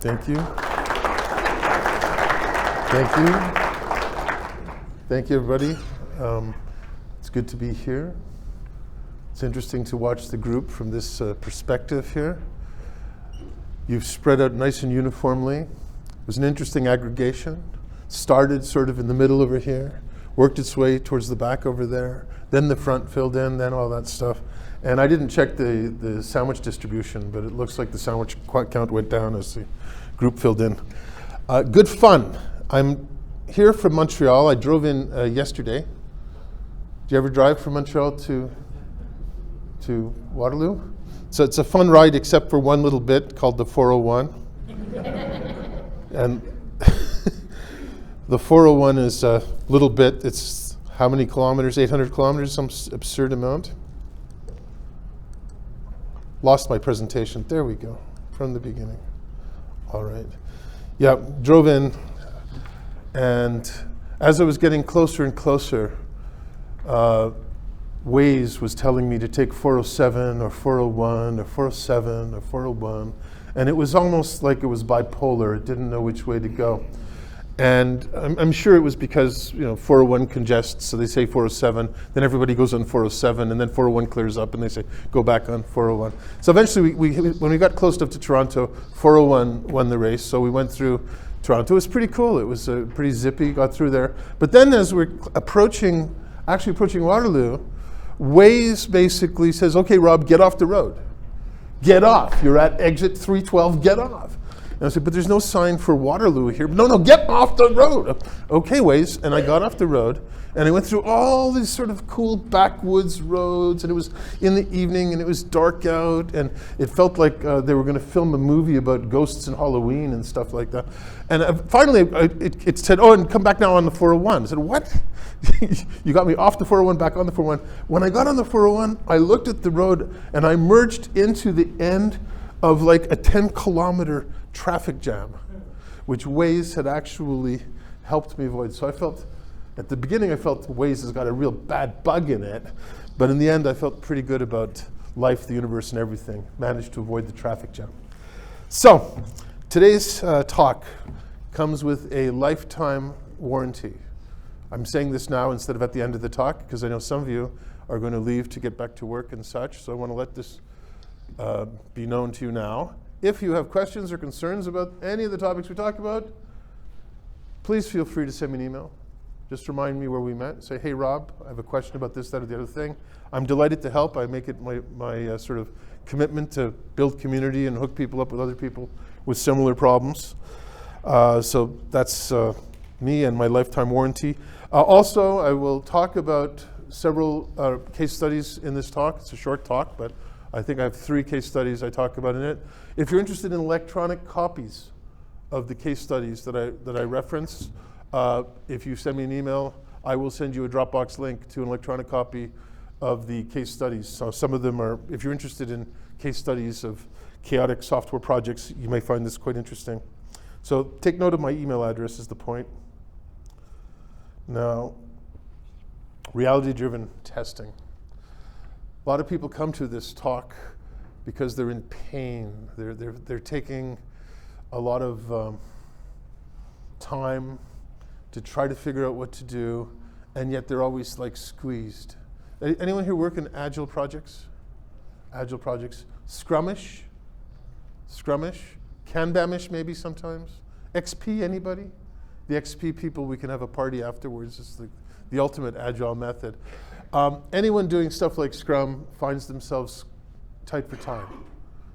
Thank you. Thank you. Thank you, everybody. It's good to be here. It's interesting to watch the group from this perspective here. You've spread out nice and uniformly. It was an interesting aggregation. Started sort of in the middle over here, worked its way towards the back over there, then the front filled in, then all that stuff. And I didn't check the sandwich distribution, but it looks like the sandwich count went down as the group filled in. Good fun. I'm here from Montreal. I drove in yesterday. Do you ever drive from Montreal to Waterloo? So it's a fun ride except for one little bit called the 401. And the 401 is a little bit, it's how many kilometers? 800 kilometers, some absurd amount. Lost my presentation. There we go, from the beginning. All right. Yeah, drove in, and as I was getting closer and closer, Waze was telling me to take 407 or 401 or 407 or 401, and it was almost like it was bipolar. It didn't know which way to go. And I'm sure it was because 401 congests, so they say 407, then everybody goes on 407, and then 401 clears up, and they say go back on 401. So eventually, when we got close enough to Toronto, 401 won the race, so we went through Toronto. It was pretty cool. It was pretty zippy, got through there. But then as we're approaching Waterloo, Waze basically says, okay, Rob, get off the road. Get off. You're at exit 312, get off. And I said, but there's no sign for Waterloo here. No, get off the road. Okay, Waze. And I got off the road, and I went through all these sort of cool backwoods roads, and it was in the evening, and it was dark out, and it felt like they were going to film a movie about ghosts and Halloween and stuff like that. And finally, it said, oh, and come back now on the 401. I said, what? You got me off the 401, back on the 401. When I got on the 401, I looked at the road, and I merged into the end of like a 10-kilometer traffic jam, which Waze had actually helped me avoid. So at the beginning I felt Waze has got a real bad bug in it, but in the end I felt pretty good about life, the universe, and everything. Managed to avoid the traffic jam. So today's talk comes with a lifetime warranty. I'm saying this now instead of at the end of the talk, because I know some of you are going to leave to get back to work and such, so I want to let this be known to you now. If you have questions or concerns about any of the topics we talk about, please feel free to send me an email. Just remind me where we met. Say, hey, Rob, I have a question about this, that, or the other thing. I'm delighted to help. I make it my sort of commitment to build community and hook people up with other people with similar problems. So that's me and my lifetime warranty. Also, I will talk about several case studies in this talk. It's a short talk, but I think I have 3 case studies I talk about in it. If you're interested in electronic copies of the case studies that I reference, if you send me an email, I will send you a Dropbox link to an electronic copy of the case studies. So some of them are, if you're interested in case studies of chaotic software projects, you may find this quite interesting. So take note of my email address is the point. Now, reality-driven testing. A lot of people come to this talk because they're in pain. They're taking a lot of time to try to figure out what to do, and yet they're always like squeezed. Anyone here work in agile projects? Agile projects. Scrummish? Kanbamish maybe sometimes? XP, anybody? The XP people, we can have a party afterwards. It's the ultimate agile method. Anyone doing stuff like Scrum finds themselves tight for time.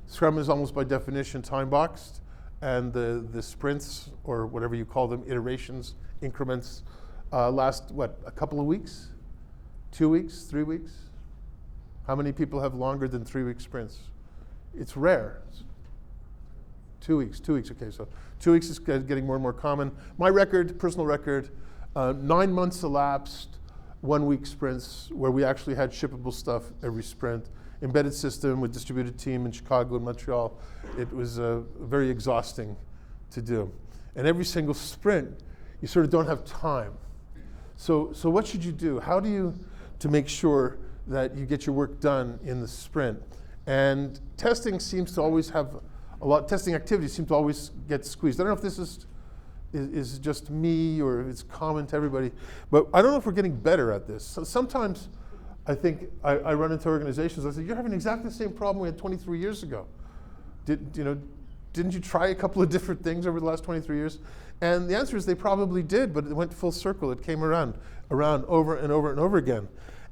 Scrum is almost by definition time boxed, and the sprints, or whatever you call them, iterations, increments, last, a couple of weeks? 2 weeks, 3 weeks? How many people have longer than 3-week sprints? It's rare. 2 weeks, okay, so 2 weeks is getting more and more common. My record, personal record, 9 months elapsed, 1-week sprints where we actually had shippable stuff every sprint. Embedded system with distributed team in Chicago and Montreal. It was very exhausting to do. And every single sprint, you sort of don't have time. So what should you do? How do you, to make sure that you get your work done in the sprint? And testing seems to always have testing activities seem to always get squeezed. I don't know if this is just me or if it's common to everybody, but I don't know if we're getting better at this. So sometimes I think I run into organizations, I say, you're having exactly the same problem we had 23 years ago. Didn't you try a couple of different things over the last 23 years? And the answer is they probably did, but it went full circle. It came around over and over and over again.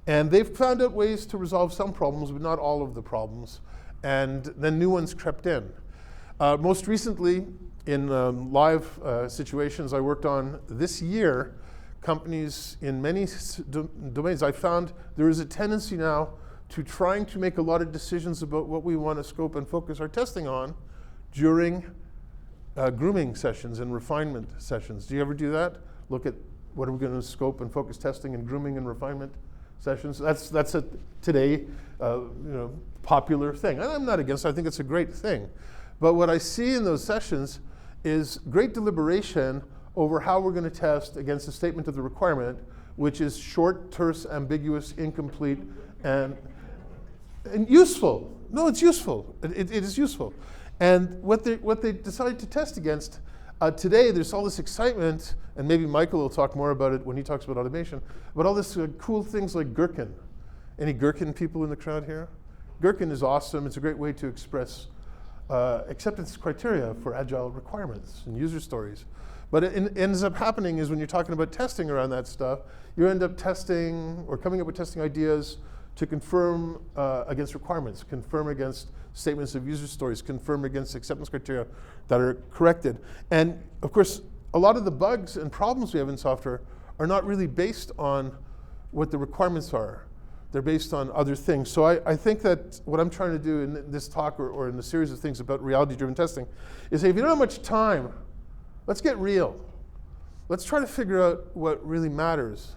And they've found out ways to resolve some problems, but not all of the problems. And then new ones crept in. Most recently, in live situations I worked on this year, companies in many domains, I found there is a tendency now to trying to make a lot of decisions about what we want to scope and focus our testing on during grooming sessions and refinement sessions. Do you ever do that? Look at what are we going to scope and focus testing in grooming and refinement sessions? That's a today popular thing. And I'm not against it. I think it's a great thing. But what I see in those sessions is great deliberation over how we're going to test against a statement of the requirement, which is short, terse, ambiguous, incomplete, and useful. No, it's useful. It is useful. And what they decided to test against, today there's all this excitement, and maybe Michael will talk more about it when he talks about automation, but all this cool things like gherkin. Any gherkin people in the crowd here? Gherkin is awesome. It's a great way to express acceptance criteria for agile requirements and user stories. But it ends up happening is when you're talking about testing around that stuff, you end up testing or coming up with testing ideas to confirm against requirements, confirm against statements of user stories, confirm against acceptance criteria that are corrected. And of course, a lot of the bugs and problems we have in software are not really based on what the requirements are. They're based on other things. So I think that what I'm trying to do in this talk or in the series of things about reality-driven testing is say, if you don't have much time, let's get real. Let's try to figure out what really matters.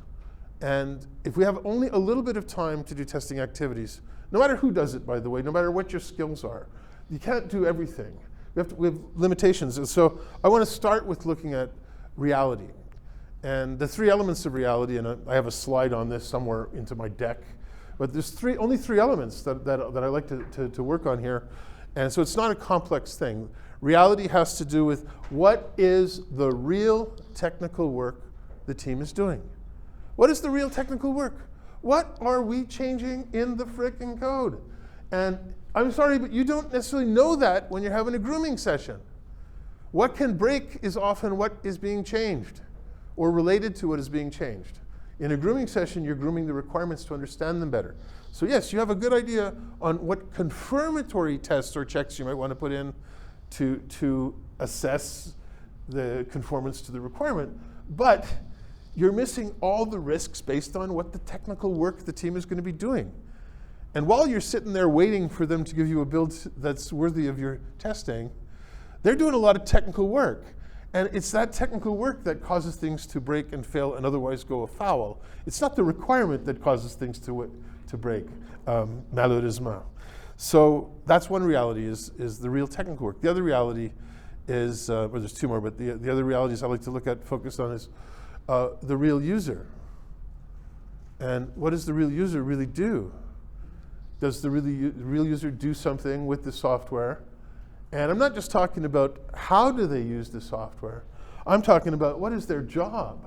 And if we have only a little bit of time to do testing activities, no matter who does it, by the way, no matter what your skills are, you can't do everything. We have limitations. And so I want to start with looking at reality. And the three elements of reality, and I have a slide on this somewhere into my deck, but there's only three elements that I like to work on here. And so it's not a complex thing. Reality has to do with what is the real technical work the team is doing. What is the real technical work? What are we changing in the frickin' code? And I'm sorry, but you don't necessarily know that when you're having a grooming session. What can break is often what is being changed or related to what is being changed. In a grooming session, you're grooming the requirements to understand them better. So yes, you have a good idea on what confirmatory tests or checks you might want to put in to assess the conformance to the requirement, but you're missing all the risks based on what the technical work the team is going to be doing. And while you're sitting there waiting for them to give you a build that's worthy of your testing, they're doing a lot of technical work. And it's that technical work that causes things to break and fail and otherwise go afoul. It's not the requirement that causes things to break, malheureusement. So that's one reality, is the real technical work. The other reality is, well, there's two more, but the other realities I like to look at, focus on, is the real user. And what does the real user really do? Does the real user do something with the software? And I'm not just talking about how do they use the software. I'm talking about what is their job.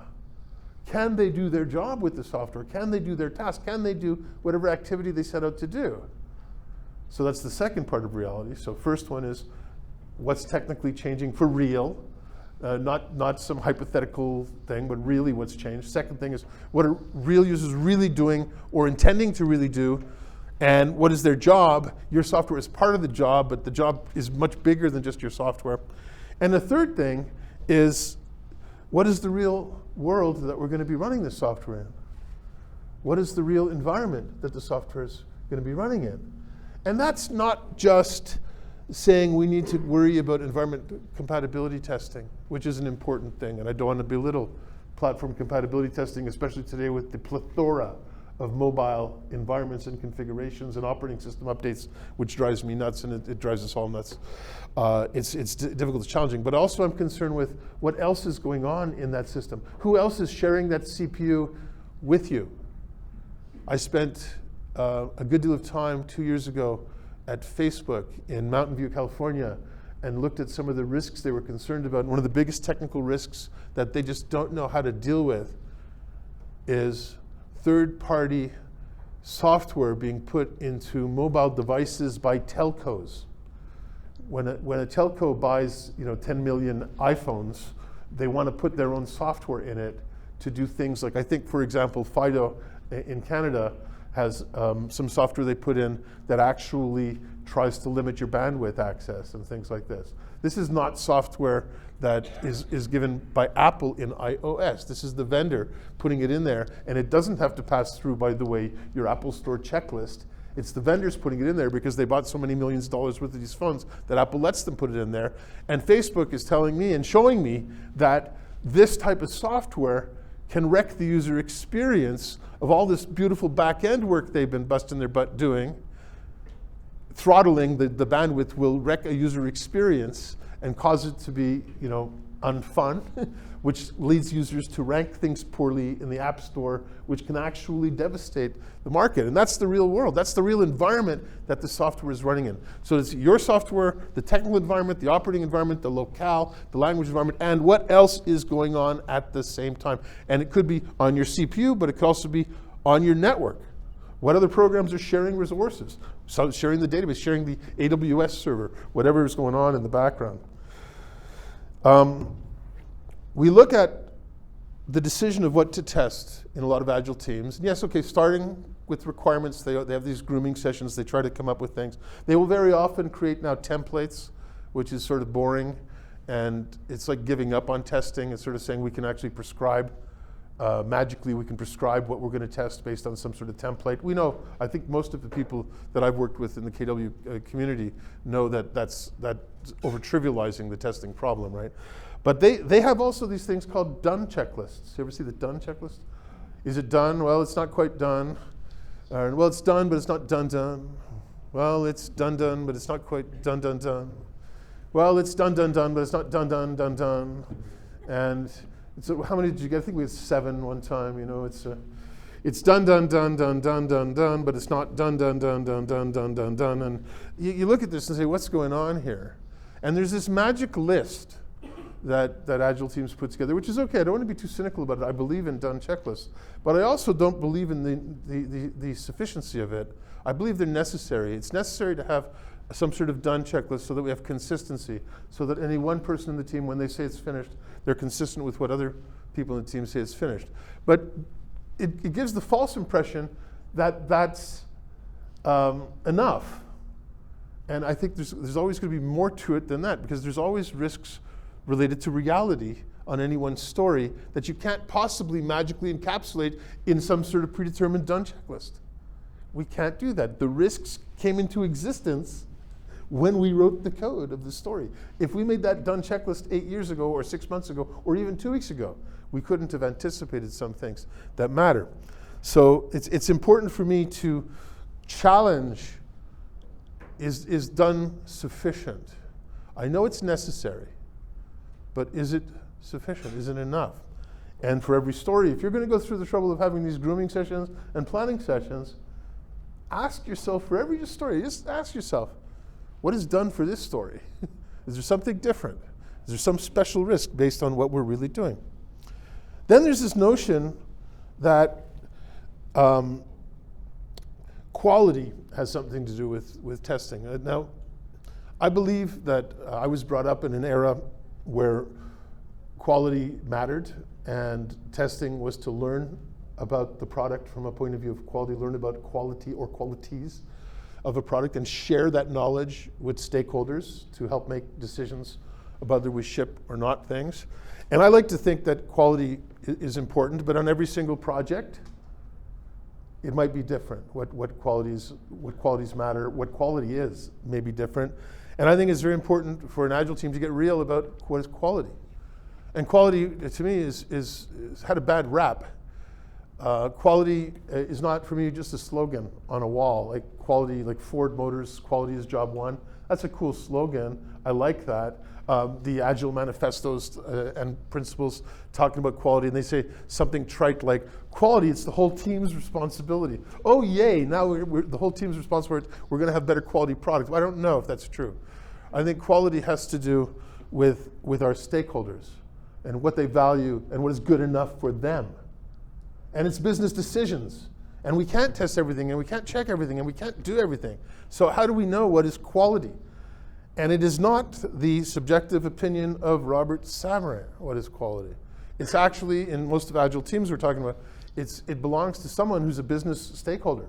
Can they do their job with the software? Can they do their task? Can they do whatever activity they set out to do? So that's the second part of reality. So first one is what's technically changing for real, not some hypothetical thing, but really what's changed. Second thing is what are real users really doing or intending to really do, and what is their job? Your software is part of the job, but the job is much bigger than just your software. And the third thing is, what is the real world that we're going to be running this software in? What is the real environment that the software is going to be running in? And that's not just saying we need to worry about environment compatibility testing, which is an important thing, and I don't want to belittle platform compatibility testing, especially today with the plethora of mobile environments and configurations and operating system updates, which drives me nuts, and it drives us all nuts. It's difficult, it's challenging, but also I'm concerned with what else is going on in that system. Who else is sharing that CPU with you? I spent a good deal of time 2 years ago at Facebook in Mountain View, California, and looked at some of the risks they were concerned about. And one of the biggest technical risks that they just don't know how to deal with is third-party software being put into mobile devices by telcos. When a telco buys 10 million iPhones, they want to put their own software in it to do things like, I think, for example, Fido in Canada has some software they put in that actually tries to limit your bandwidth access and things like this. This is not software that is given by Apple in iOS. This is the vendor putting it in there, and it doesn't have to pass through, by the way, your Apple Store checklist. It's the vendors putting it in there because they bought so many millions of dollars worth of these phones that Apple lets them put it in there. And Facebook is telling me and showing me that this type of software can wreck the user experience of all this beautiful back-end work they've been busting their butt doing. Throttling the bandwidth will wreck a user experience and cause it to be, unfun, which leads users to rank things poorly in the App Store, which can actually devastate the market. And that's the real world. That's the real environment that the software is running in. So it's your software, the technical environment, the operating environment, the locale, the language environment, and what else is going on at the same time. And it could be on your CPU, but it could also be on your network. What other programs are sharing resources? So sharing the database, sharing the AWS server, whatever is going on in the background. We look at the decision of what to test in a lot of Agile teams. And yes, okay, starting with requirements, they have these grooming sessions, they try to come up with things. They will very often create now templates, which is sort of boring, and it's like giving up on testing. It's sort of saying we can actually prescribe, magically we can prescribe what we're going to test based on some sort of template. We know, I think most of the people that I've worked with in the KW community know that that's over-trivializing the testing problem, right? But they have also these things called done checklists. You ever see the done checklist? Is it done? Well, it's not quite done. Well, it's done, but it's not done. Well, it's done, but it's not quite done. Well, it's done, but it's not done. And so how many did you get? I think we had 7 one time. It's done, but it's not done. And you look at this and say, what's going on here? And there's this magic list that Agile teams put together, which is okay. I don't want to be too cynical about it. I believe in done checklists, but I also don't believe in the sufficiency of it. I believe they're necessary. It's necessary to have some sort of done checklist so that we have consistency, so that any one person in the team, when they say it's finished, they're consistent with what other people in the team say it's finished. But it gives the false impression that that's enough. And I think there's always going to be more to it than that, because there's always risks related to reality on any one story that you can't possibly magically encapsulate in some sort of predetermined done checklist. We can't do that. The risks came into existence when we wrote the code of the story. If we made that done checklist 8 years ago or 6 months ago or even 2 weeks ago, we couldn't have anticipated some things that matter. So it's important for me to challenge, is done sufficient? I know it's necessary, but is it sufficient? Is it enough? And for every story, if you're going to go through the trouble of having these grooming sessions and planning sessions, ask yourself, for every story, just ask yourself, what is done for this story? Is there something different? Is there some special risk based on what we're really doing? Then there's this notion that quality has something to do with testing. Now, I believe that I was brought up in an era where quality mattered, and testing was to learn about the product from a point of view of quality, learn about quality or qualities of a product, and share that knowledge with stakeholders to help make decisions about whether we ship or not things. And I like to think that quality is important, but on every single project, it might be different. What qualities matter, what quality is may be different. And I think it's very important for an Agile team to get real about what is quality. And quality, to me, is had a bad rap. Quality is not, for me, just a slogan on a wall. Like quality, like Ford Motors, quality is job one. That's a cool slogan. I like that. The Agile manifestos and principles talking about quality, and they say something trite like, quality, it's the whole team's responsibility. Oh, yay, now the whole team's responsible for it. We're going to have better quality products. Well, I don't know if that's true. I think quality has to do with our stakeholders and what they value and what is good enough for them. And it's business decisions. And we can't test everything, and we can't check everything, and we can't do everything. So how do we know what is quality? And it is not the subjective opinion of Robert Sabourin, what is quality. It's actually, in most of Agile teams we're talking about, it belongs to someone who's a business stakeholder.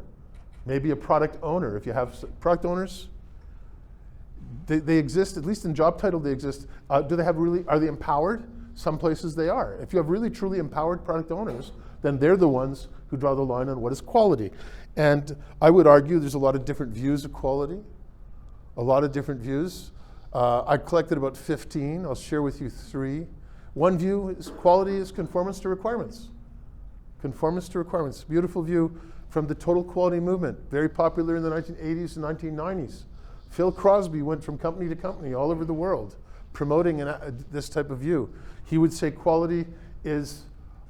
Maybe a product owner. If you have product owners, they exist, at least in job title they exist. Are they empowered? Some places they are. If you have really truly empowered product owners, then they're the ones who draw the line on what is quality. And I would argue there's a lot of different views of quality, a lot of different views. I collected about 15. I'll share with you 3. One view is quality is conformance to requirements. Conformance to requirements. Beautiful view from the total quality movement, very popular in the 1980s and 1990s. Phil Crosby went from company to company all over the world promoting this type of view. He would say quality is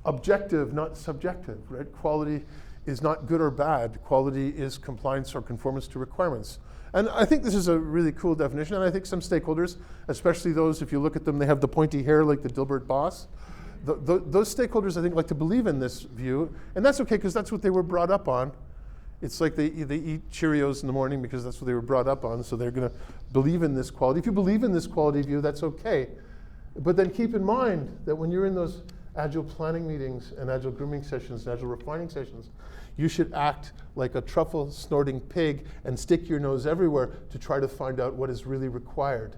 objective, not subjective, right? Quality is not good or bad. Quality is compliance or conformance to requirements. And I think this is a really cool definition, and I think some stakeholders, especially those, if you look at them, they have the pointy hair like the Dilbert boss. Those stakeholders, I think, like to believe in this view, and that's okay because that's what they were brought up on. It's like they eat Cheerios in the morning because that's what they were brought up on, so they're going to believe in this quality. If you believe in this quality view, that's okay. But then keep in mind that when you're in those Agile planning meetings and Agile grooming sessions and Agile refining sessions, you should act like a truffle-snorting pig and stick your nose everywhere to try to find out what is really required.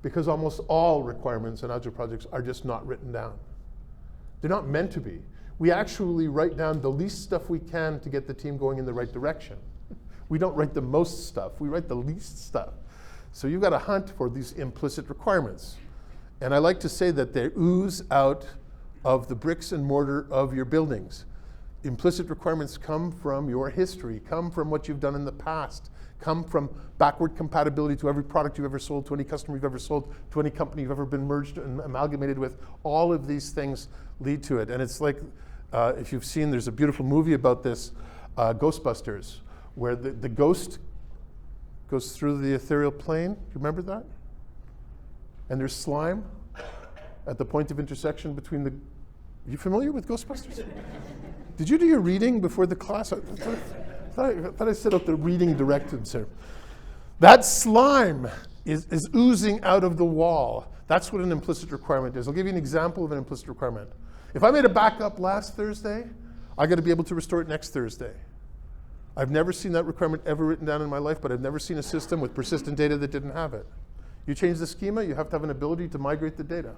Because almost all requirements in Agile projects are just not written down. They're not meant to be. We actually write down the least stuff we can to get the team going in the right direction. We don't write the most stuff, we write the least stuff. So you've got to hunt for these implicit requirements. And I like to say that they ooze out of the bricks and mortar of your buildings. Implicit requirements come from your history, come from what you've done in the past, come from backward compatibility to every product you've ever sold, to any customer you've ever sold, to any company you've ever been merged and amalgamated with. All of these things lead to it. And it's like, if you've seen, there's a beautiful movie about this, Ghostbusters, where the ghost goes through the ethereal plane. Do you remember that? And there's slime at the point of intersection between the... Are you familiar with Ghostbusters? Did you do your reading before the class? I thought I set up the reading directives here. That slime is oozing out of the wall. That's what an implicit requirement is. I'll give you an example of an implicit requirement. If I made a backup last Thursday, I got to be able to restore it next Thursday. I've never seen that requirement ever written down in my life, but I've never seen a system with persistent data that didn't have it. You change the schema, you have to have an ability to migrate the data.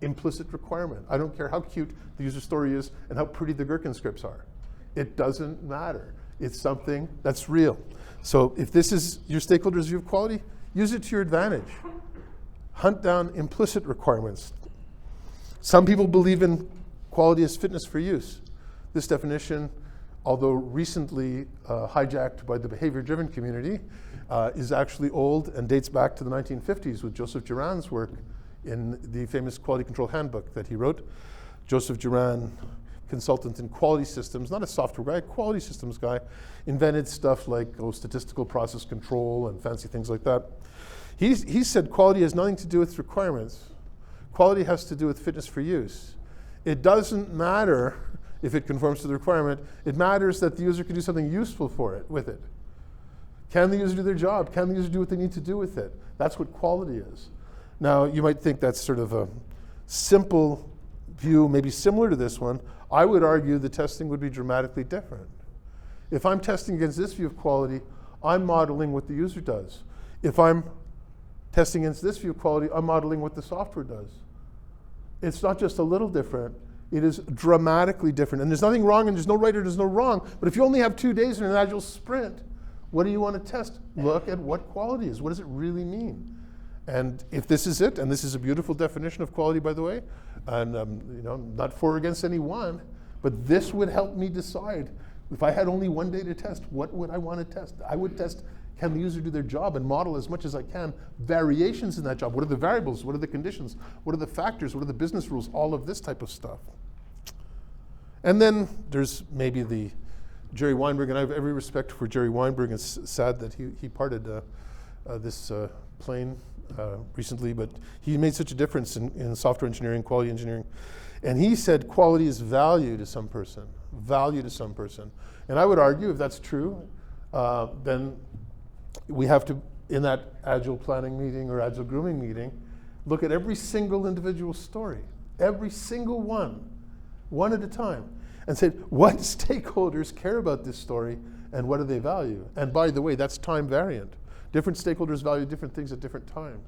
Implicit requirement. I don't care how cute the user story is and how pretty the gherkin scripts are. It doesn't matter. It's something that's real. So if this is your stakeholders' view of quality, use it to your advantage. Hunt down implicit requirements. Some people believe in quality as fitness for use. This definition, although recently hijacked by the behavior-driven community, is actually old and dates back to the 1950s with Joseph Juran's work in the famous Quality Control Handbook that he wrote. Joseph Juran, consultant in quality systems, not a software guy, a quality systems guy, invented stuff like statistical process control and fancy things like that. He said quality has nothing to do with requirements. Quality has to do with fitness for use. It doesn't matter if it conforms to the requirement. It matters that the user can do something useful with it. Can the user do their job? Can the user do what they need to do with it? That's what quality is. Now, you might think that's sort of a simple view, maybe similar to this one. I would argue the testing would be dramatically different. If I'm testing against this view of quality, I'm modeling what the user does. If I'm testing against this view of quality, I'm modeling what the software does. It's not just a little different, it is dramatically different. And there's nothing wrong, and there's no right or there's no wrong. But if you only have 2 days in an Agile sprint, what do you want to test? Look at what quality is. What does it really mean? And if this is it, and this is a beautiful definition of quality, by the way, and not for or against any one, but this would help me decide, if I had only 1 day to test, what would I want to test? I would test, can the user do their job, and model as much as I can variations in that job. What are the variables? What are the conditions? What are the factors? What are the business rules? All of this type of stuff. And then there's maybe the Jerry Weinberg, and I have every respect for Jerry Weinberg. It's sad that he parted this plane recently, but he made such a difference in software engineering, quality engineering. And he said quality is value to some person, value to some person. And I would argue if that's true, then we have to, in that agile planning meeting or agile grooming meeting, look at every single individual story, every single one at a time, and say, what stakeholders care about this story and what do they value? And by the way, that's time variant. Different stakeholders value different things at different times.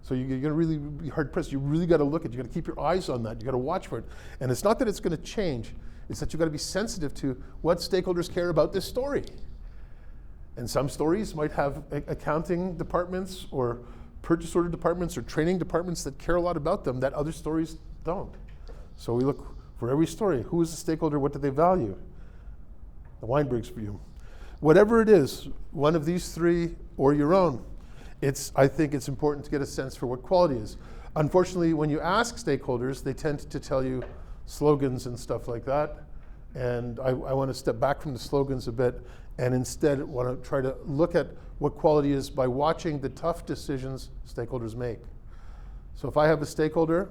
So you're going to really be hard pressed. You really got to look at it. You got to keep your eyes on that. You got to watch for it. And it's not that it's going to change. It's that you got to be sensitive to what stakeholders care about this story. And some stories might have accounting departments or purchase order departments or training departments that care a lot about them that other stories don't. So we look for every story. Who is the stakeholder? What do they value? The Weinberg's view. Whatever it is, one of these three or your own, I think it's important to get a sense for what quality is. Unfortunately, when you ask stakeholders, they tend to tell you slogans and stuff like that. And I want to step back from the slogans a bit and instead want to try to look at what quality is by watching the tough decisions stakeholders make. So if I have a stakeholder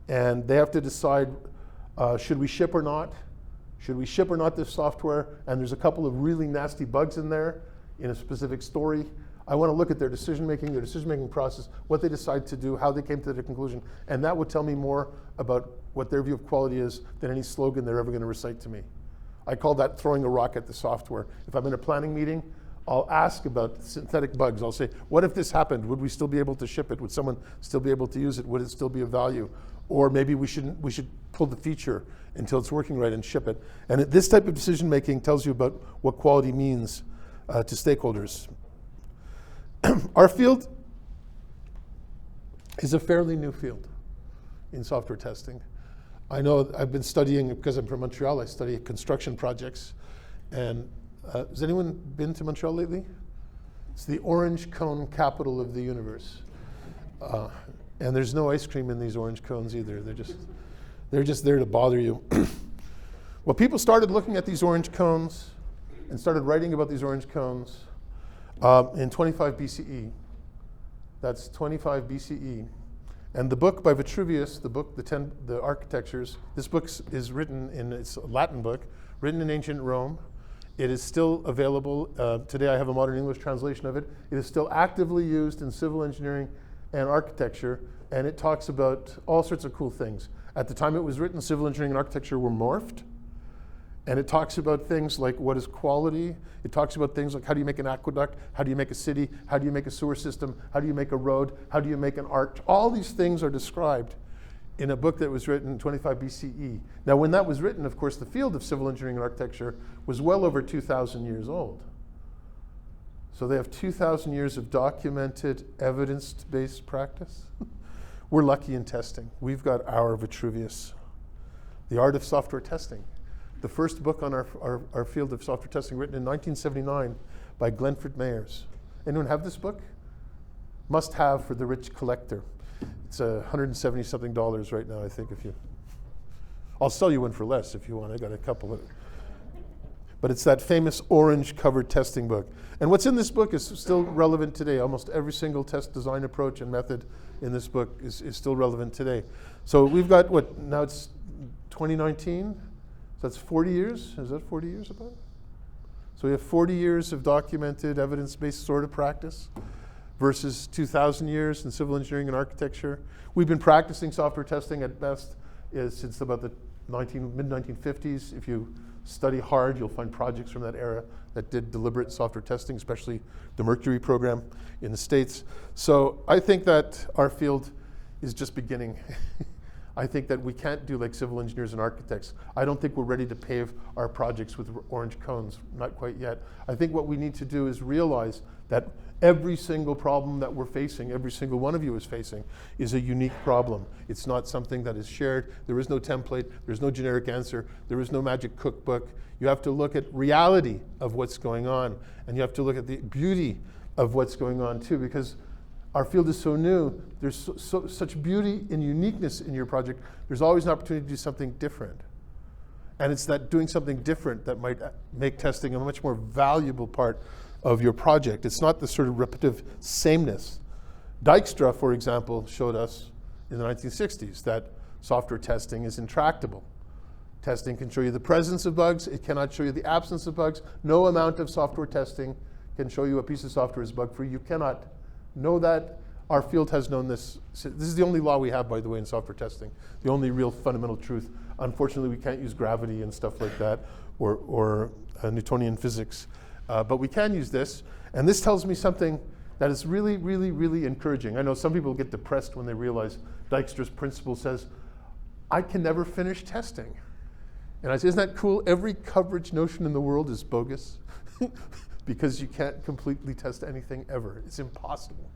and they have to decide, should we ship or not? Should we ship or not this software? And there's a couple of really nasty bugs in there in a specific story. I want to look at their decision-making process, what they decide to do, how they came to their conclusion, and that would tell me more about what their view of quality is than any slogan they're ever going to recite to me. I call that throwing a rock at the software. If I'm in a planning meeting, I'll ask about synthetic bugs. I'll say, what if this happened? Would we still be able to ship it? Would someone still be able to use it? Would it still be of value? Or maybe we should pull the feature until it's working right and ship it. And this type of decision making tells you about what quality means to stakeholders. Our field is a fairly new field in software testing. I know I've been studying, because I'm from Montreal, I study construction projects. And has anyone been to Montreal lately? It's the orange cone capital of the universe. And there's no ice cream in these orange cones either. They're just there to bother you. Well, people started looking at these orange cones and started writing about these orange cones in 25 BCE. That's 25 BCE. And the book by Vitruvius, the Architectures, this book is written it's a Latin book, written in ancient Rome. It is still available. Today I have a modern English translation of it. It is still actively used in civil engineering and architecture, and it talks about all sorts of cool things. At the time it was written, civil engineering and architecture were morphed. And it talks about things like what is quality. It talks about things like how do you make an aqueduct? How do you make a city? How do you make a sewer system? How do you make a road? How do you make an arch? All these things are described in a book that was written in 25 BCE. Now, when that was written, of course, the field of civil engineering and architecture was well over 2,000 years old. So they have 2,000 years of documented, evidence-based practice. We're lucky in testing. We've got our Vitruvius, The Art of Software Testing. The first book on our field of software testing, written in 1979 by Glenford Mayers. Anyone have this book? Must have for the rich collector. It's $170 something right now, I think. I'll sell you one for less if you want. I got a couple of. But it's that famous orange covered testing book. And what's in this book is still relevant today. Almost every single test design approach and method in this book is still relevant today. So we've got now it's 2019. So that's 40 years? Is that 40 years about? So we have 40 years of documented evidence-based sort of practice versus 2,000 years in civil engineering and architecture. We've been practicing software testing at best since about the mid-1950s. If you study hard, you'll find projects from that era that did deliberate software testing, especially the Mercury program in the States. So I think that our field is just beginning. I think that we can't do like civil engineers and architects. I don't think we're ready to pave our projects with orange cones, not quite yet. I think what we need to do is realize that every single problem that we're facing, every single one of you is facing, is a unique problem. It's not something that is shared. There is no template. There's no generic answer. There is no magic cookbook. You have to look at reality of what's going on, and you have to look at the beauty of what's going on too, because our field is so new. There's such beauty and uniqueness in your project. There's always an opportunity to do something different. And it's that doing something different that might make testing a much more valuable part of your project. It's not the sort of repetitive sameness Dijkstra, for example, showed us in the 1960s that software testing is intractable. Testing can show you the presence of bugs. It cannot show you the absence of bugs. No amount of software testing can show you a piece of software is bug-free. You cannot know that. Our field has known this. This is the only law we have, by the way, in software testing. The only real fundamental truth. Unfortunately, we can't use gravity and stuff like that, or Newtonian physics. But we can use this. And this tells me something that is really, really, really encouraging. I know some people get depressed when they realize Dijkstra's principle says, I can never finish testing. And I say, isn't that cool? Every coverage notion in the world is bogus because you can't completely test anything ever. It's impossible.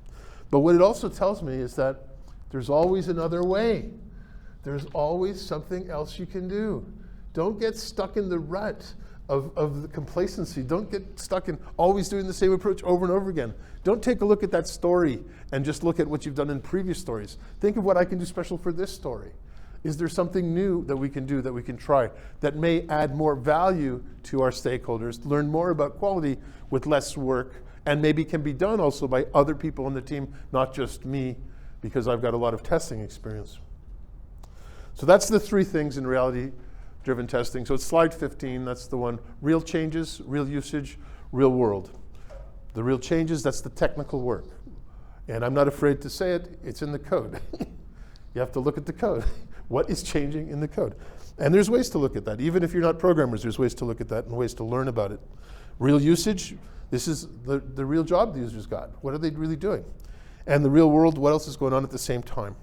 But what it also tells me is that there's always another way. There's always something else you can do. Don't get stuck in the rut of the complacency. Don't get stuck in always doing the same approach over and over again. Don't take a look at that story and just look at what you've done in previous stories. Think of what I can do special for this story. Is there something new that we can do, that we can try, that may add more value to our stakeholders, learn more about quality with less work, and maybe can be done also by other people on the team, not just me, because I've got a lot of testing experience. So that's the three things in reality-driven testing. So it's slide 15, that's the one. Real changes, real usage, real world. The real changes, that's the technical work. And I'm not afraid to say it, it's in the code. You have to look at the code. What is changing in the code? And there's ways to look at that. Even if you're not programmers, there's ways to look at that and ways to learn about it. Real usage, this is the real job the users got. What are they really doing? And the real world, what else is going on at the same time?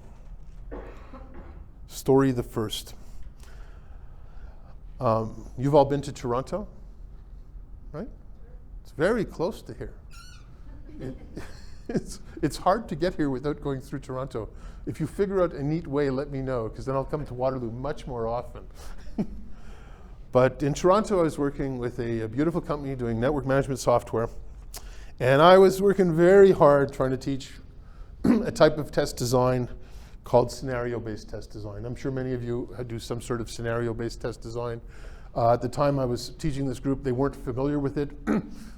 Story the first. You've all been to Toronto, right? It's very close to here. It's hard to get here without going through Toronto. If you figure out a neat way, let me know, because then I'll come to Waterloo much more often. But in Toronto, I was working with a beautiful company doing network management software. And I was working very hard trying to teach a type of test design called scenario-based test design. I'm sure many of you do some sort of scenario-based test design. At the time I was teaching this group, they weren't familiar with it.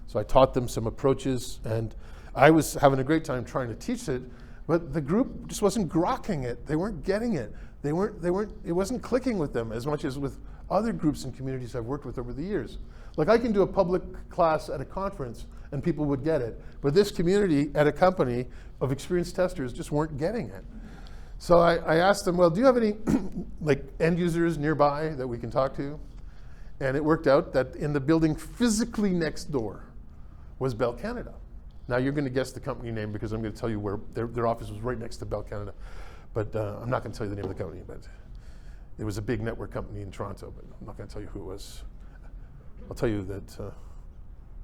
So I taught them some approaches, and I was having a great time trying to teach it, but the group just wasn't grokking it. They weren't getting it. It wasn't clicking with them as much as with other groups and communities I've worked with over the years. Like, I can do a public class at a conference and people would get it, but this community at a company of experienced testers just weren't getting it. So I asked them, well, do you have any like end users nearby that we can talk to? And it worked out that in the building physically next door was Bell Canada. Now you're going to guess the company name because I'm going to tell you where their office was, right next to Bell Canada. But I'm not going to tell you the name of the company, but it was a big network company in Toronto, but I'm not going to tell you who it was. I'll tell you that a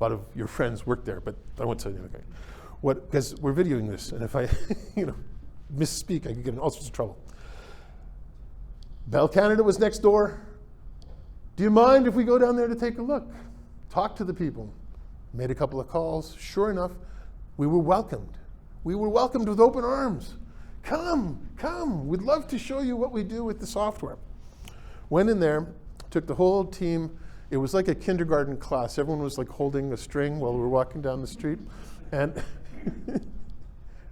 lot of your friends worked there, but I won't tell you the name of the company. Because we're videoing this, and if I misspeak, I could get in all sorts of trouble. Bell Canada was next door. Do you mind if we go down there to take a look? Talk to the people. Made a couple of calls. Sure enough, we were welcomed. We were welcomed with open arms. Come, we'd love to show you what we do with the software. Went in there, took the whole team. It was like a kindergarten class. Everyone was like holding a string while we were walking down the street. And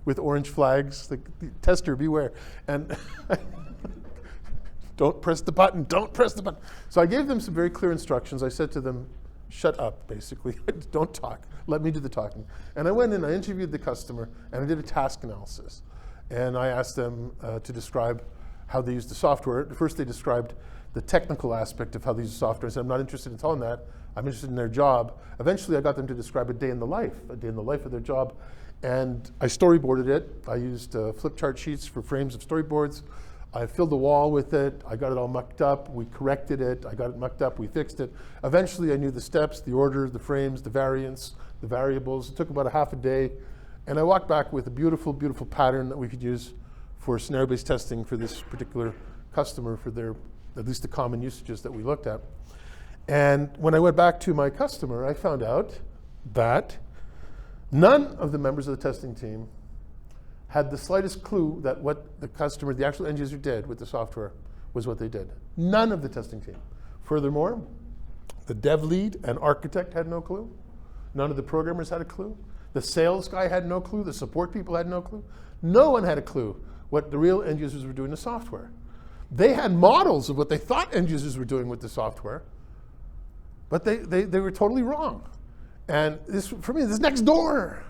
with orange flags, the tester, beware. And don't press the button, don't press the button. So I gave them some very clear instructions. I said to them, shut up, basically. Don't talk. Let me do the talking. And I went in, I interviewed the customer, and I did a task analysis. And I asked them to describe how they used the software. First, they described the technical aspect of how they use the software. I said, I'm not interested in telling that. I'm interested in their job. Eventually, I got them to describe a day in the life of their job. And I storyboarded it. I used flip chart sheets for frames of storyboards. I filled the wall with it. I got it all mucked up. We corrected it. I got it mucked up. We fixed it. Eventually, I knew the steps, the order, the frames, the variants, the variables. It took about a half a day. And I walked back with a beautiful, beautiful pattern that we could use for scenario-based testing for this particular customer, for their, at least the common usages that we looked at. And when I went back to my customer, I found out that none of the members of the testing team had the slightest clue that what the customer, the actual end user, did with the software was what they did. None of the testing team. Furthermore, the dev lead and architect had no clue. None of the programmers had a clue. The sales guy had no clue. The support people had no clue. No one had a clue what the real end users were doing to software. They had models of what they thought end users were doing with the software, but they were totally wrong. And this, for me, this is next door.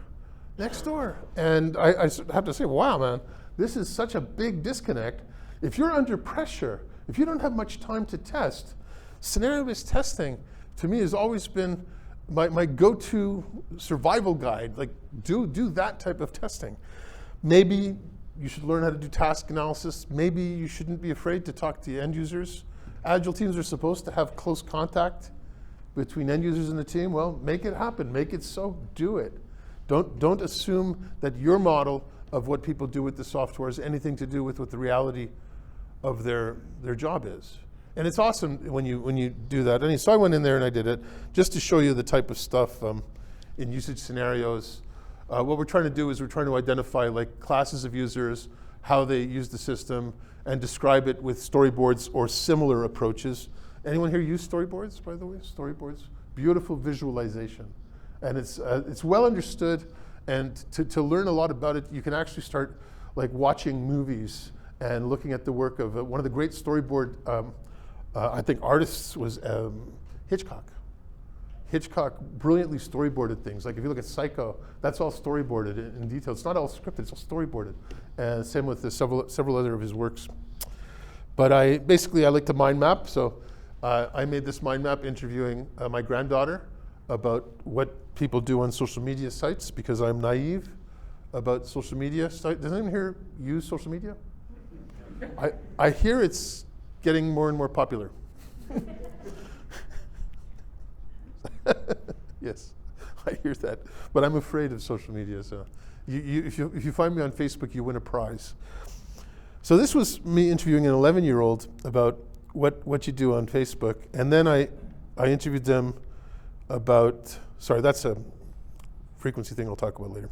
And I have to say, wow, man, this is such a big disconnect. If you're under pressure, if you don't have much time to test, scenario-based testing, to me, has always been my go-to survival guide. Like, do that type of testing. Maybe you should learn how to do task analysis. Maybe you shouldn't be afraid to talk to end users. Agile teams are supposed to have close contact between end users and the team. Well, make it happen. Make it so. Do it. Don't assume that your model of what people do with the software has anything to do with what the reality of their job is. And it's awesome when you do that. And so I went in there and I did it just to show you the type of stuff in usage scenarios. What we're trying to do is we're trying to identify like classes of users, how they use the system, and describe it with storyboards or similar approaches. Anyone here use storyboards, by the way? Storyboards, beautiful visualization. And it's well understood, and to learn a lot about it, you can actually start like watching movies and looking at the work of one of the great storyboard, I think, artists was Hitchcock. Hitchcock brilliantly storyboarded things. Like if you look at Psycho, that's all storyboarded in detail. It's not all scripted, it's all storyboarded. And same with several other of his works. But I like to mind map, so I made this mind map interviewing my granddaughter about what people do on social media sites, because I'm naive about social media sites. Does anyone here use social media? I hear it's getting more and more popular. Yes, I hear that. But I'm afraid of social media, so if you find me on Facebook, you win a prize. So this was me interviewing an 11-year-old about what you do on Facebook. And then I interviewed them about, sorry, that's a frequency thing I'll talk about later.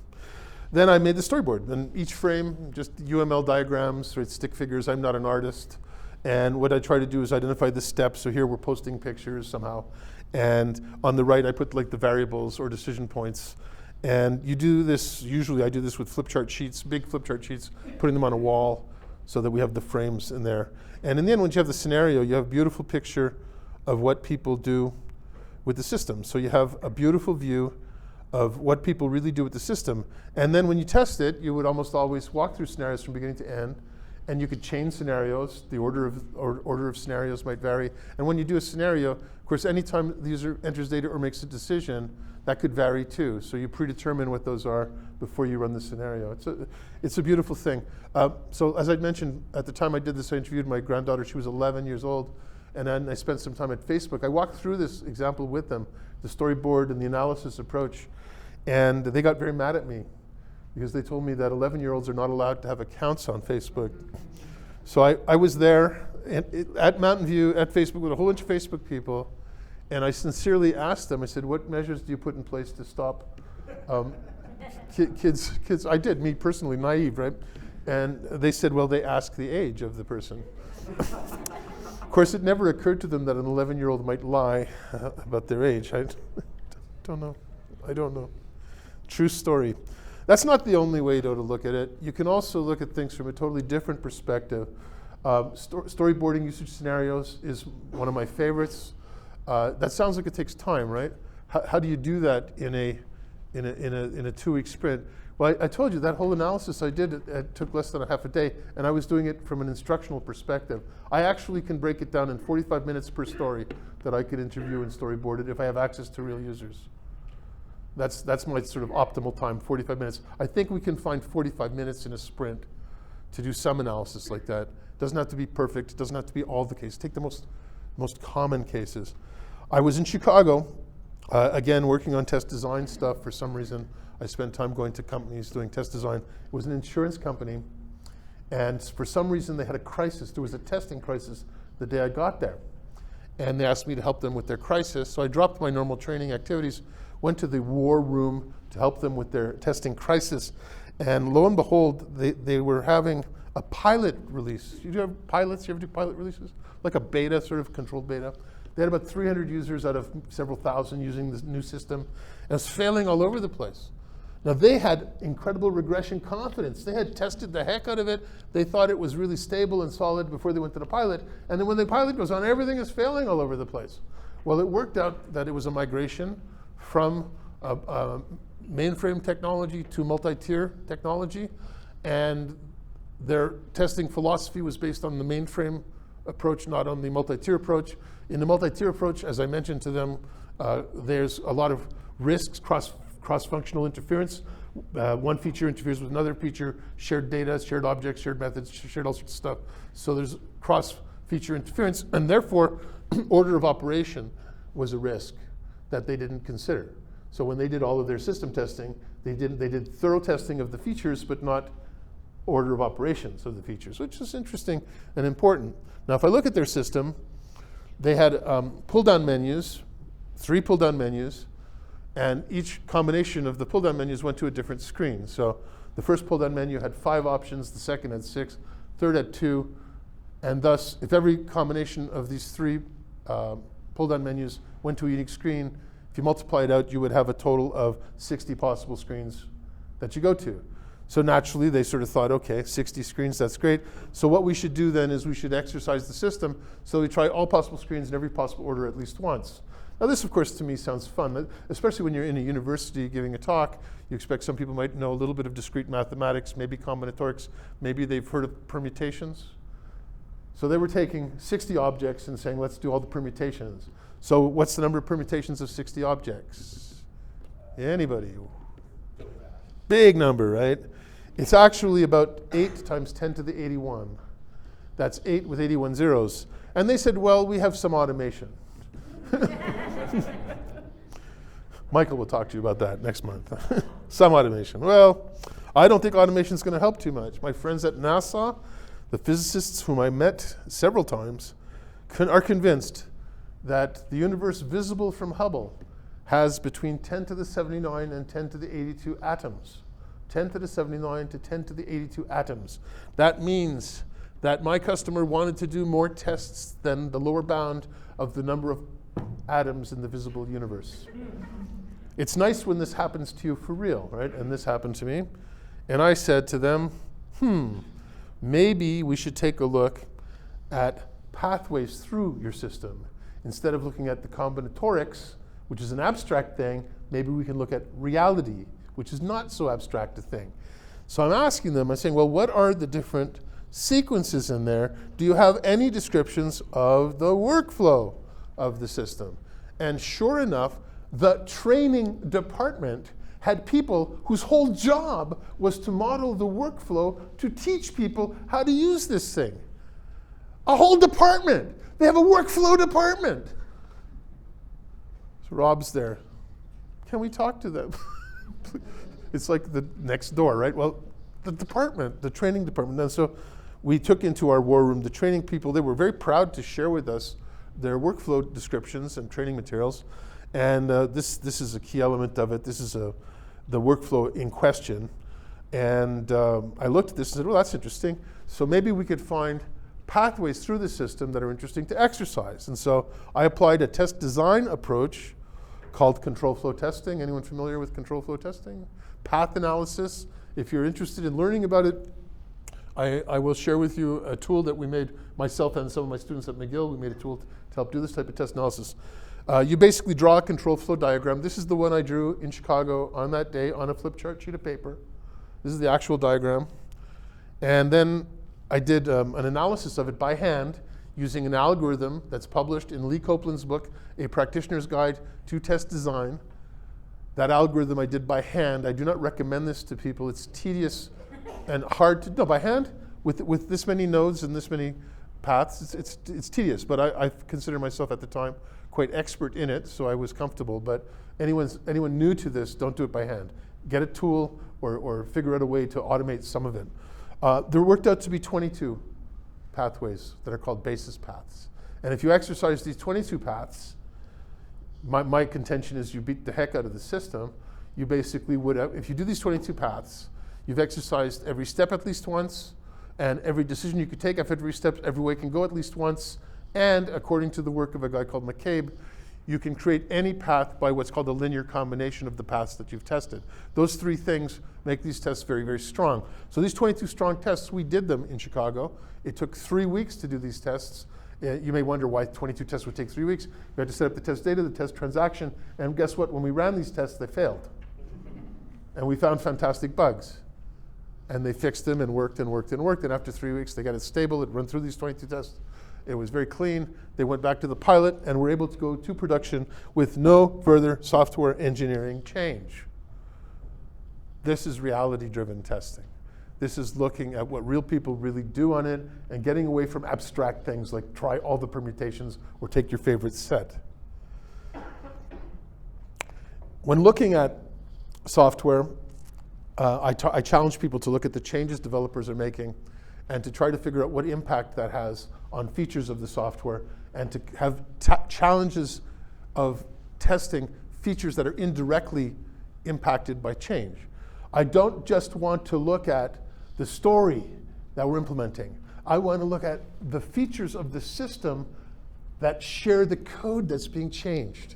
Then I made the storyboard. And each frame, just UML diagrams, right, stick figures. I'm not an artist. And what I try to do is identify the steps. So here we're posting pictures somehow. And on the right, I put like the variables or decision points. And you do this, usually I do this with flip chart sheets, big flip chart sheets, putting them on a wall so that we have the frames in there. And in the end, once you have the scenario, you have a beautiful picture of what people do with the system. So you have a beautiful view of what people really do with the system. And then when you test it, you would almost always walk through scenarios from beginning to end, and you could change scenarios. The order of scenarios might vary. And when you do a scenario, of course, anytime the user enters data or makes a decision, that could vary too. So you predetermine what those are before you run the scenario. It's a beautiful thing. So as I mentioned, at the time I did this, I interviewed my granddaughter. She was 11 years old. And then I spent some time at Facebook. I walked through this example with them, the storyboard and the analysis approach. And they got very mad at me because they told me that 11-year-olds are not allowed to have accounts on Facebook. So I was there at Mountain View at Facebook with a whole bunch of Facebook people. And I sincerely asked them, I said, what measures do you put in place to stop kids? I did, me personally, naive, right? And they said, well, they ask the age of the person. Of course, it never occurred to them that an 11-year-old might lie about their age. I don't know. True story. That's not the only way, though, to look at it. You can also look at things from a totally different perspective. Storyboarding usage scenarios is one of my favorites. That sounds like it takes time, right? How do you do that in a 2-week sprint? Well, I told you that whole analysis I did, it took less than a half a day, and I was doing it from an instructional perspective. I actually can break it down in 45 minutes per story that I could interview and storyboard it if I have access to real users. That's my sort of optimal time, 45 minutes. I think we can find 45 minutes in a sprint to do some analysis like that. It doesn't have to be perfect. It doesn't have to be all the cases. Take the most common cases. I was in Chicago, again, working on test design stuff. For some reason, I spent time going to companies doing test design. It was an insurance company, and for some reason they had a crisis. There was a testing crisis the day I got there. And they asked me to help them with their crisis, so I dropped my normal training activities, went to the war room to help them with their testing crisis, and lo and behold, they were having a pilot release. You have pilots? You ever do pilot releases? Like a beta, sort of controlled beta. They had about 300 users out of several thousand using this new system, and it was failing all over the place. Now they had incredible regression confidence. They had tested the heck out of it. They thought it was really stable and solid before they went to the pilot. And then when the pilot goes on, everything is failing all over the place. Well, it worked out that it was a migration from mainframe technology to multi-tier technology. And their testing philosophy was based on the mainframe approach, not on the multi-tier approach. In the multi-tier approach, as I mentioned to them, there's a lot of risks, cross-functional interference. One feature interferes with another feature, shared data, shared objects, shared methods, shared all sorts of stuff. So there's cross-feature interference, and therefore order of operation was a risk that they didn't consider. So when they did all of their system testing, they did thorough testing of the features, but not order of operations of the features, which is interesting and important. Now, if I look at their system, they had pull-down menus, 3 pull-down menus, and each combination of the pull-down menus went to a different screen. So the first pull-down menu had 5 options, the second had 6, third had 2, and thus, if every combination of these 3 pull-down menus went to a unique screen, if you multiply it out, you would have a total of 60 possible screens that you go to. So naturally, they sort of thought, okay, 60 screens, that's great. So what we should do then is we should exercise the system so we try all possible screens in every possible order at least once. Now this, of course, to me sounds fun, especially when you're in a university giving a talk. You expect some people might know a little bit of discrete mathematics, maybe combinatorics, maybe they've heard of permutations. So they were taking 60 objects and saying, let's do all the permutations. So what's the number of permutations of 60 objects? Anybody? Big number, right? It's actually about 8 times 10 to the 81. That's 8 with 81 zeros. And they said, well, we have some automation. Michael will talk to you about that next month. Some automation. Well, I don't think automation is going to help too much. My friends at NASA, the physicists whom I met several times, are convinced that the universe visible from Hubble has between 10 to the 79 and 10 to the 82 atoms. 10 to the 79 to 10 to the 82 atoms. That means that my customer wanted to do more tests than the lower bound of the number of atoms in the visible universe. It's nice when this happens to you for real, right? And this happened to me. And I said to them, maybe we should take a look at pathways through your system. Instead of looking at the combinatorics, which is an abstract thing, maybe we can look at reality, which is not so abstract a thing. So I'm asking them, I'm saying, well, what are the different sequences in there? Do you have any descriptions of the workflow of the system? And sure enough, the training department had people whose whole job was to model the workflow to teach people how to use this thing. A whole department. They have a workflow department. So Rob's there. Can we talk to them? It's like the next door, right? Well, the department, the training department. And so we took into our war room the training people. They were very proud to share with us their workflow descriptions and training materials. And this is a key element of it. This is the workflow in question. And I looked at this and said, well, that's interesting. So maybe we could find pathways through the system that are interesting to exercise. And so I applied a test design approach called control flow testing. Anyone familiar with control flow testing? Path analysis. If you're interested in learning about it, I will share with you a tool that we made, myself and some of my students at McGill. We made a tool to help do this type of test analysis. You basically draw a control flow diagram. This is the one I drew in Chicago on that day on a flip chart sheet of paper. This is the actual diagram. And then I did an analysis of it by hand using an algorithm that's published in Lee Copeland's book, A Practitioner's Guide to Test Design. That algorithm I did by hand. I do not recommend this to people. It's tedious and hard to do by hand with this many nodes and this many paths. It's tedious, but I consider myself at the time quite expert in it, so I was comfortable. But anyone new to this, don't do it by hand. Get a tool or figure out a way to automate some of it. There worked out to be 22 pathways that are called basis paths. And if you exercise these 22 paths, my contention is you beat the heck out of the system. You basically would have, if you do these 22 paths, you've exercised every step at least once, and every decision you could take after every step, every way can go at least once, and according to the work of a guy called McCabe, you can create any path by what's called a linear combination of the paths that you've tested. Those three things make these tests very, very strong. So these 22 strong tests, we did them in Chicago. It took 3 weeks to do these tests. You may wonder why 22 tests would take 3 weeks. We had to set up the test data, the test transaction, and guess what? When we ran these tests, they failed. And we found fantastic bugs. And they fixed them and worked and worked and worked. And after 3 weeks, they got it stable. It run through these 22 tests. It was very clean. They went back to the pilot and were able to go to production with no further software engineering change. This is reality-driven testing. This is looking at what real people really do on it and getting away from abstract things like try all the permutations or take your favorite set. When looking at software, I challenge people to look at the changes developers are making and to try to figure out what impact that has on features of the software and to have challenges of testing features that are indirectly impacted by change. I don't just want to look at the story that we're implementing. I want to look at the features of the system that share the code that's being changed,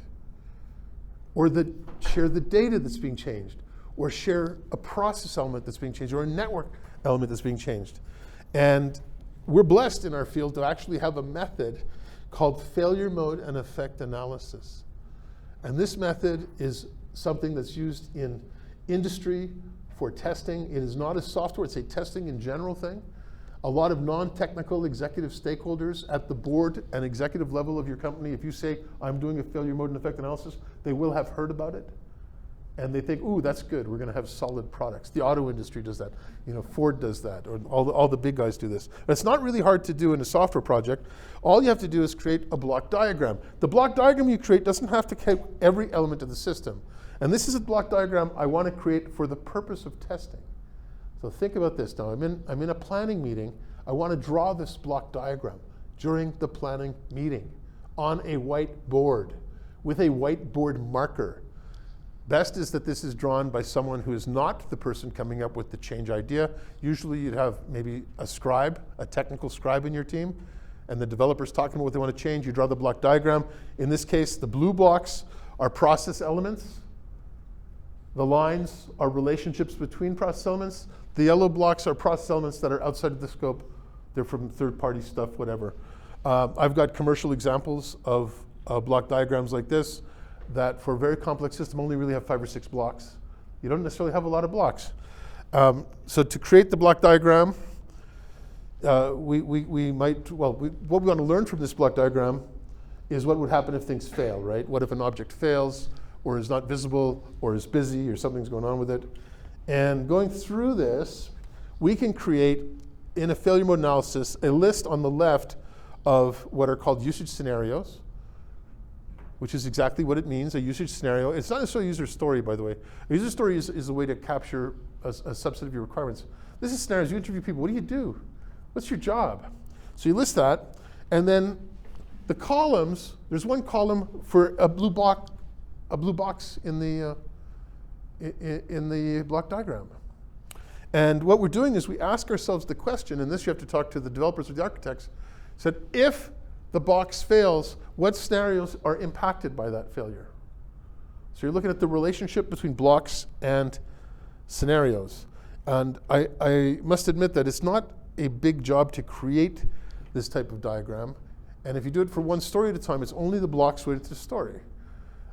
or that share the data that's being changed, or share a process element that's being changed, or a network element that's being changed. And we're blessed in our field to actually have a method called failure mode and effect analysis. And this method is something that's used in industry for testing. It is not a software, it's a testing in general thing. A lot of non-technical executive stakeholders at the board and executive level of your company, if you say, I'm doing a failure mode and effect analysis, they will have heard about it. And they think, ooh, that's good, we're going to have solid products. The auto industry does that. Ford does that, or all the big guys do this. But it's not really hard to do in a software project. All you have to do is create a block diagram. The block diagram you create doesn't have to keep every element of the system. And this is a block diagram I want to create for the purpose of testing. So think about this now. I'm in a planning meeting. I want to draw this block diagram during the planning meeting on a whiteboard with a whiteboard marker. Best is that this is drawn by someone who is not the person coming up with the change idea. Usually you'd have maybe a scribe, a technical scribe in your team, and the developer's talking about what they want to change. You draw the block diagram. In this case, the blue blocks are process elements. The lines are relationships between process elements. The yellow blocks are process elements that are outside of the scope. They're from third-party stuff, whatever. I've got commercial examples of block diagrams like this that for a very complex system only really have 5 or 6 blocks. You don't necessarily have a lot of blocks. So to create the block diagram, what we want to learn from this block diagram is what would happen if things fail, right? What if an object fails, or is not visible, or is busy, or something's going on with it? And going through this, we can create, in a failure mode analysis, a list on the left of what are called usage scenarios, which is exactly what it means, a usage scenario. It's not necessarily a user story, by the way. A user story is a way to capture a subset of your requirements. This is scenarios. You interview people. What do you do? What's your job? So you list that, and then the columns, there's one column for a blue box in the block diagram. And what we're doing is we ask ourselves the question, and this you have to talk to the developers or the architects, said if the box fails, what scenarios are impacted by that failure? So you're looking at the relationship between blocks and scenarios. And I must admit that it's not a big job to create this type of diagram. And if you do it for one story at a time, it's only the blocks related to the story.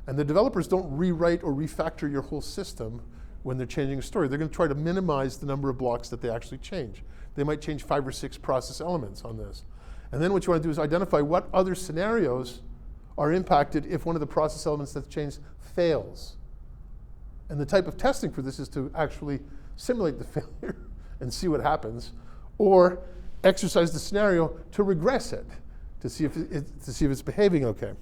And the developers don't rewrite or refactor your whole system when they're changing a story. They're going to try to minimize the number of blocks that they actually change. They might change 5 or 6 process elements on this. And then what you want to do is identify what other scenarios are impacted if one of the process elements that's changed fails. And the type of testing for this is to actually simulate the failure and see what happens, or exercise the scenario to regress it, to see if it's behaving okay.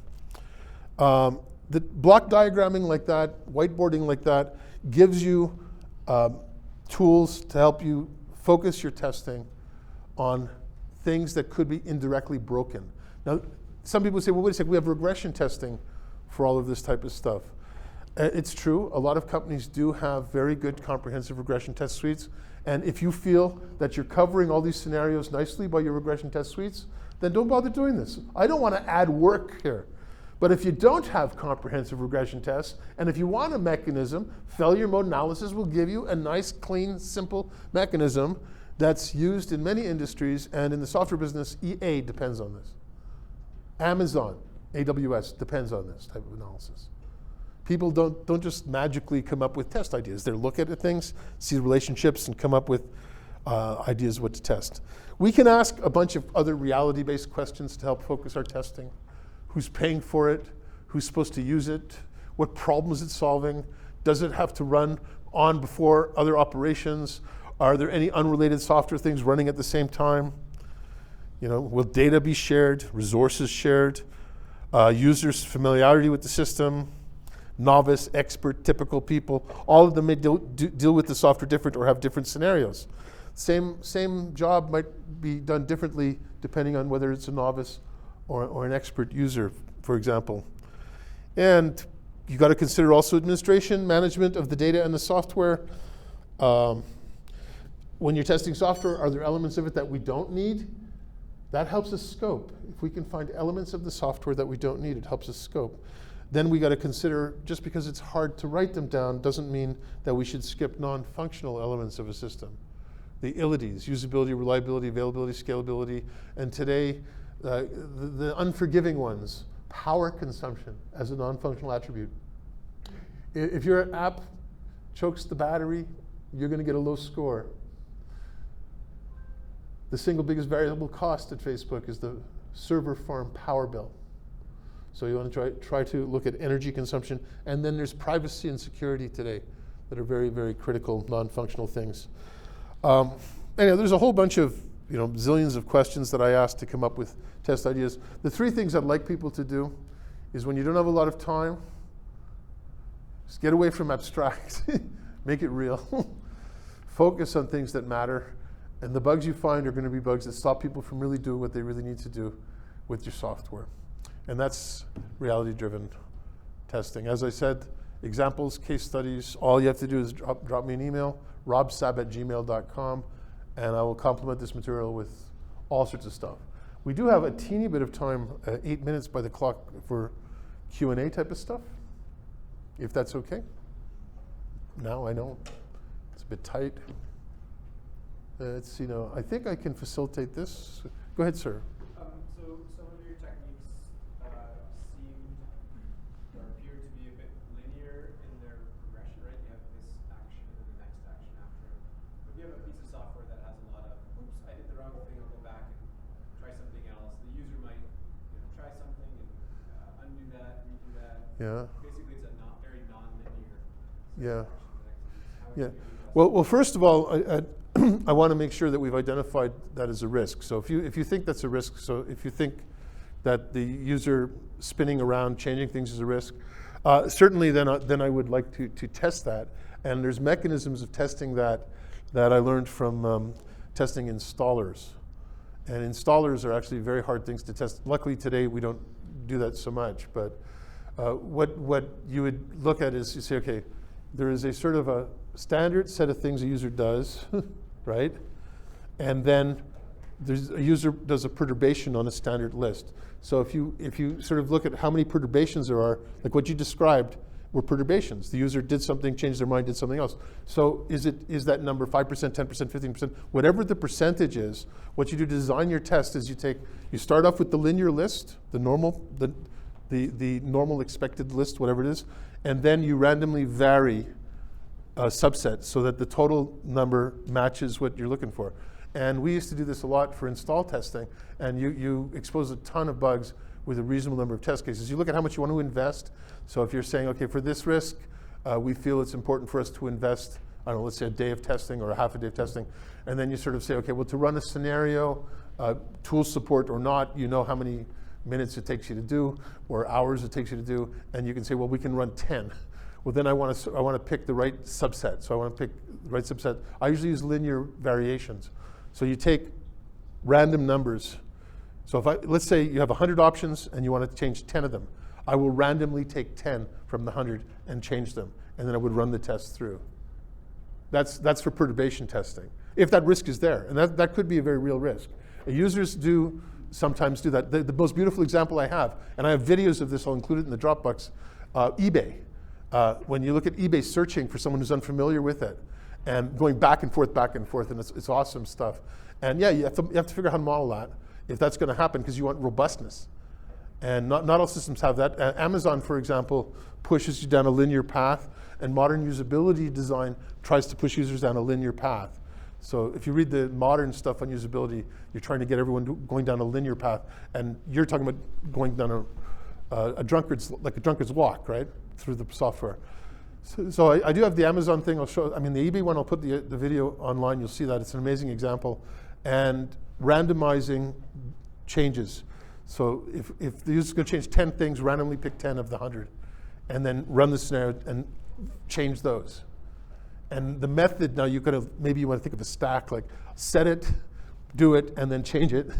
The block diagramming like that, whiteboarding like that, gives you tools to help you focus your testing on things that could be indirectly broken. Now, some people say, well, wait a second, we have regression testing for all of this type of stuff. It's true, a lot of companies do have very good comprehensive regression test suites, and if you feel that you're covering all these scenarios nicely by your regression test suites, then don't bother doing this. I don't want to add work here. But if you don't have comprehensive regression tests, and if you want a mechanism, failure mode analysis will give you a nice, clean, simple mechanism that's used in many industries, and in the software business, EA depends on this. Amazon, AWS, depends on this type of analysis. People don't just magically come up with test ideas. They look at things, see relationships, and come up with ideas what to test. We can ask a bunch of other reality-based questions to help focus our testing. Who's paying for it? Who's supposed to use it? What problem is it solving? Does it have to run on before other operations? Are there any unrelated software things running at the same time? Will data be shared? Resources shared? Users' familiarity with the system? Novice, expert, typical people? All of them may deal with the software different or have different scenarios. Same job might be done differently depending on whether it's a novice or an expert user, for example. And you got to consider also administration, management of the data and the software. When you're testing software, are there elements of it that we don't need? That helps us scope. If we can find elements of the software that we don't need, it helps us scope. Then we got to consider, just because it's hard to write them down doesn't mean that we should skip non-functional elements of a system. The ilities, usability, reliability, availability, scalability, and today, the unforgiving ones, power consumption as a non-functional attribute. If your app chokes the battery, you're going to get a low score. The single biggest variable cost at Facebook is the server farm power bill. So you want to try to look at energy consumption. And then there's privacy and security today that are very, very critical non-functional things. Anyway, there's a whole bunch of zillions of questions that I asked to come up with test ideas. The three things I'd like people to do is, when you don't have a lot of time, just get away from abstract. Make it real. Focus on things that matter. And the bugs you find are going to be bugs that stop people from really doing what they really need to do with your software. And that's reality-driven testing. As I said, examples, case studies, all you have to do is drop me an email, robsab@gmail.com, and I will complement this material with all sorts of stuff. We do have a teeny bit of time, 8 minutes by the clock, for Q&A type of stuff, if that's okay. Now, I know it's a bit tight. Let's see now. I think I can facilitate this. Go ahead, sir. So some of your techniques seemed or appear to be a bit linear in their progression, right? You have this action and the next action after. But you have a piece of software that has a lot of, oops, I did the wrong thing, I'll go back and try something else. The user might try something and undo that, redo that. Yeah. Basically, it's a very non-linear. Yeah. Yeah. Well, first of all, I want to make sure that we've identified that as a risk. So if you think that's a risk, so if you think that the user spinning around, changing things is a risk, certainly then I would like to test that. And there's mechanisms of testing that I learned from testing installers. And installers are actually very hard things to test. Luckily today we don't do that so much, but what you would look at is, you say, okay, there is a sort of a standard set of things a user does, right? And then a user does a perturbation on a standard list. So if you sort of look at how many perturbations there are, like what you described were perturbations. The user did something, changed their mind, did something else. So is that number 5%, 10%, 15%, whatever the percentage is, what you do to design your test is you start off with the linear list, the normal expected list, whatever it is, and then you randomly vary a subset so that the total number matches what you're looking for. And we used to do this a lot for install testing, and you expose a ton of bugs with a reasonable number of test cases. You look at how much you want to invest. So if you're saying, okay, for this risk, we feel it's important for us to invest, I don't know, let's say a day of testing or a half a day of testing, and then you sort of say, okay, well, to run a scenario, tool support or not, you know how many minutes it takes you to do, or hours it takes you to do, and you can say, well, we can run 10. Well, then I want to pick the right subset. So I want to pick the right subset. I usually use linear variations. So you take random numbers. So let's say you have 100 options and you want to change 10 of them. I will randomly take 10 from the 100 and change them, and then I would run the test through. That's for perturbation testing, if that risk is there, and that could be a very real risk. Users do sometimes do that. The most beautiful example I have, and I have videos of this, I'll include it in the Dropbox, eBay. When you look at eBay searching for someone who's unfamiliar with it, and going back and forth, and it's awesome stuff. And yeah, you have to figure out how to model that, if that's going to happen, because you want robustness. And not all systems have that. Amazon, for example, pushes you down a linear path, and modern usability design tries to push users down a linear path. So if you read the modern stuff on usability, you're trying to get everyone going down a linear path, and you're talking about going down a drunkard's walk, right, through the software. So I do have the Amazon thing. I'll show. I mean, the eBay one. I'll put the video online. You'll see that it's an amazing example, and randomizing changes. So if the user's going to change 10 things, randomly pick 10 of the 100, and then run the scenario and change those. And the method now, maybe you want to think of a stack, like set it, do it, and then change it.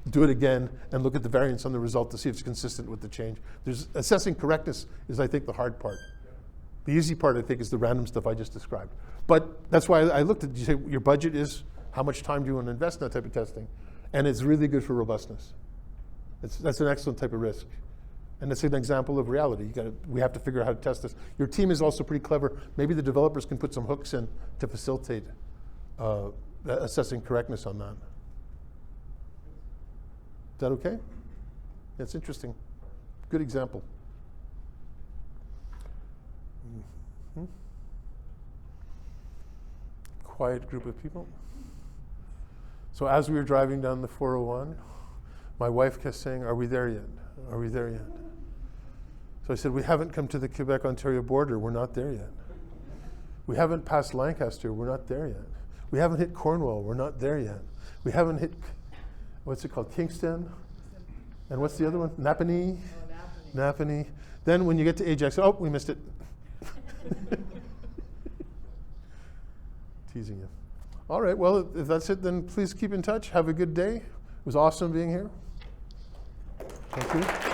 Do it again, and look at the variance on the result to see if it's consistent with the change. Assessing correctness is, I think, the hard part. The easy part, I think, is the random stuff I just described. But that's why I looked at, you say your budget is, how much time do you want to invest in that type of testing? And it's really good for robustness. That's an excellent type of risk. And it's an example of reality. We have to figure out how to test this. Your team is also pretty clever. Maybe the developers can put some hooks in to facilitate assessing correctness on that. Is that okay? That's interesting. Good example. Mm-hmm. Quiet group of people. So as we were driving down the 401, my wife kept saying, "Are we there yet? Are we there yet?" So I said, "We haven't come to the Quebec-Ontario border. We're not there yet. We haven't passed Lancaster. We're not there yet. We haven't hit Cornwall. We're not there yet. We haven't hit, what's it called, Kingston? And what's the other one? Napanee? Oh, Napanee. Then when you get to Ajax, oh, we missed it." Teasing you. All right, well, if that's it, then please keep in touch. Have a good day. It was awesome being here. Thank you.